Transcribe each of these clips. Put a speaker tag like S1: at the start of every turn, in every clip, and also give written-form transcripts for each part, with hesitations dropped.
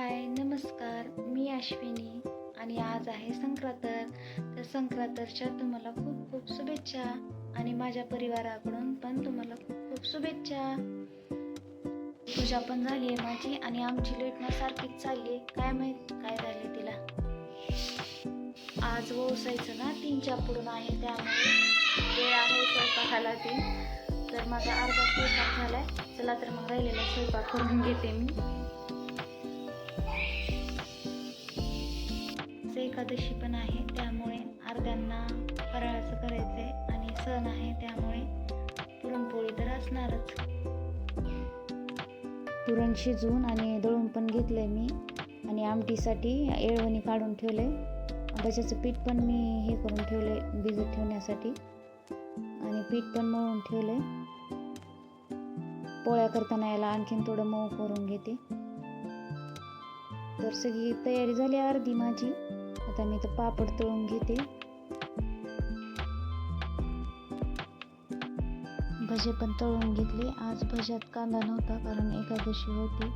S1: हाय नमस्कार, मी अश्विनी आणि आज आहे संक्रांत. तर संक्रांतच्या तुम्हाला खूप खूप शुभेच्छा आणि माझ्या परिवाराकडून पण तुम्हाला खूप खूप शुभेच्छा. पूजा पण झाली आहे माझी आणि आमची लेटणं सारखीच चालली आहे. काय माहित काय झाले तिला. आज ओसायचं ना 3च्या पुढून आहे, त्यामुळे वेळ आहे स्वयंपाकाला 3. तर माझा अर्धा स्वयंपाक झालाय. चला तर मग राहिलेला स्वयंपाक करून घेते मी. एकादशी पण आहे, त्यामुळे अर्ध्यांना फराळाचं करायचंय आणि सण आहे त्यामुळे पुरणपोळी तर असणारच. पुरण शिजवून आणि दळून पण घेतलंय मी आणि आमटीसाठी येळवणी काढून ठेवलंय. त्याच्याचं पीठ पण मी हे करून ठेवलंय भिजत ठेवण्यासाठी आणि पीठ पण मळून ठेवलंय. पोळ्या करताना याला आणखीन थोडं मऊ करून घेते. तर सगळी तयारी झाली अर्धी माझी. आता मी तर पापड तळून घेते. भजे पण तळून घेतले. आज भज्यात कांदा नव्हता कारण एकादशी होती.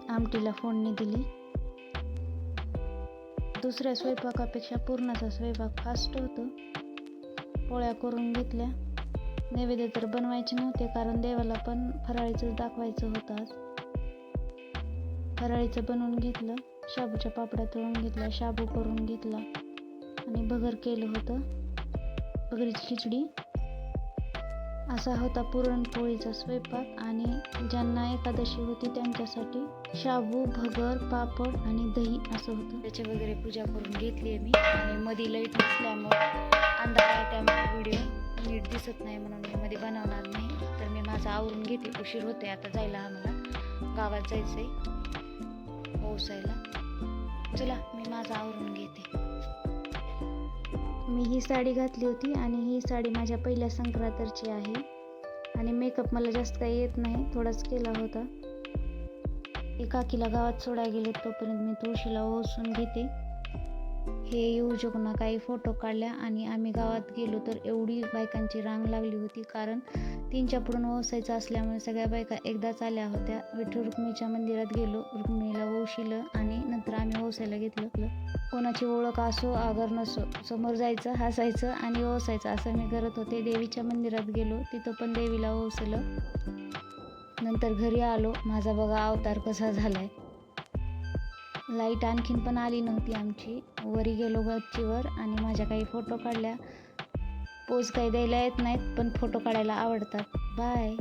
S1: आमटीला फोडणी दिली. दुसऱ्या स्वयंपाकापेक्षा पूर्णाचा स्वयंपाक फास्ट होतो. पोळ्या करून घेतल्या. नैवेद्य तर बनवायचे नव्हते कारण देवाला पण फराळीचंच दाखवायचं होतं आज. फराळीचं बनवून घेतलं. शाबूच्या पापड्या तळून घेतल्या, शाबू करून घेतला आणि भगर केलं होतं, भगरीची खिचडी. असा होता पुरणपोळीचा स्वयंपाक. आणि ज्यांना एकादशी होती त्यांच्यासाठी शाबू, भगर, पापड आणि दही असं होतं. त्याची वगैरे पूजा करून घेतली आहे मी. आणि मध्ये लाईट नसल्यामुळे अंधार आहे त्यामुळे व्हिडिओ नीट दिसत नाही म्हणून मी मध्ये बनवणार नाही. तर मी माझं आवरून घेते. उशीर होते आता जायला, आम्हाला गावात जायचंय ओसायला. चला मी माझं आवरून घेते. मी ही साडी घातली होती आणि ही साडी माझ्या पहिल्या संक्रांतची आहे. आणि मेकअप मला जास्त काही येत नाही, थोडाच केला होता. काकीला गावात सोडायला गेले तोपर्यंत मी तुळशीला ओसून घेते. हे युवजोगना काही फोटो काढल्या आणि आम्ही गावात गेलो तर एवढी बायकांची रांग लागली होती कारण 3च्या पुढून ओसायचं असल्यामुळे सगळ्या बायका एकदाच आल्या होत्या. विठ्ठल रुक्मिणीच्या मंदिरात गेलो, रुक्मिणीला ओशिलं आणि नंतर आम्ही ओसायला घेतलं. कोणाची ओळख असो अगर नसो, समोर जायचं, हसायचं आणि ओसायचं असं मी करत होते. देवीच्या मंदिरात गेलो, तिथं पण देवीला ओसलं. नंतर घरी आलो. माझा बघा अवतार कसा झालाय. लाईट आणखीन पण आली नव्हती आमची. वरी गेलो गच्चीवर आणि माझ्या काही फोटो काढल्या. पोज काही द्यायला येत नाहीत पण फोटो काढायला आवडतात. बाय.